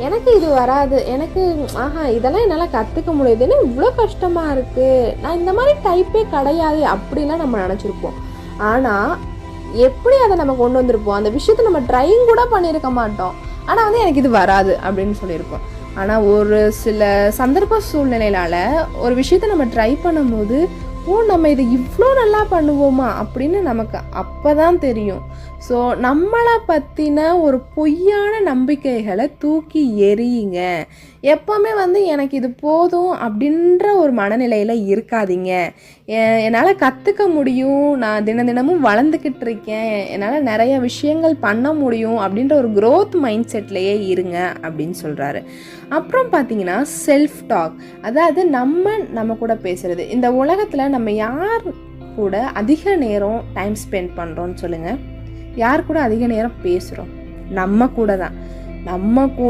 எனக்கு இது வராது, எனக்கு இதெல்லாம் என்னால் கற்றுக்க முடியுதுன்னு இவ்வளோ கஷ்டமாக இருக்குது, நான் இந்த மாதிரி டைப்பே கிடையாது அப்படிலாம் நம்ம நினச்சிருப்போம். ஆனால் எப்படி அதை நம்ம கொண்டு வந்திருப்போம், அந்த விஷயத்தை நம்ம ட்ரைங் கூட பண்ணியிருக்க மாட்டோம். ஆனால் வந்து எனக்கு இது வராது அப்படின்னு சொல்லியிருப்போம். ஆனால் ஒரு சில சந்தர்ப்ப சூழ்நிலையினால் ஒரு விஷயத்தை நம்ம ட்ரை பண்ணும்போது நம்ம இது இவ்வளோ நல்லா பண்ணுவோமா அப்படின்னு நமக்கு அப்போ தான் தெரியும். ஸோ நம்மளை பற்றின ஒரு பொய்யான நம்பிக்கைகளை தூக்கி எறியுங்க. எப்போவுமே வந்து எனக்கு இது போதும் அப்படின்ற ஒரு மனநிலையில் இருக்காதீங்க. என்னால் கற்றுக்க முடியும், நான் தினமும் வளர்ந்துக்கிட்டு இருக்கேன், என்னால் நிறைய விஷயங்கள் பண்ண முடியும் அப்படின்ற ஒரு க்ரோத் மைண்ட் செட்லேயே இருங்க அப்படின்னு சொல்கிறாரு. அப்புறம் பார்த்தீங்கன்னா செல்ஃப் டாக், அதாவது நம்ம கூட பேசுகிறது. இந்த உலகத்தில் நம்ம யார் கூட அதிக நேரம் டைம் ஸ்பெண்ட் பண்ணுறோன்னு சொல்லுங்கள்? யார் கூட அதிக நேரம் பேசுகிறோம்? நம்ம கூட தான். நம்ம கூட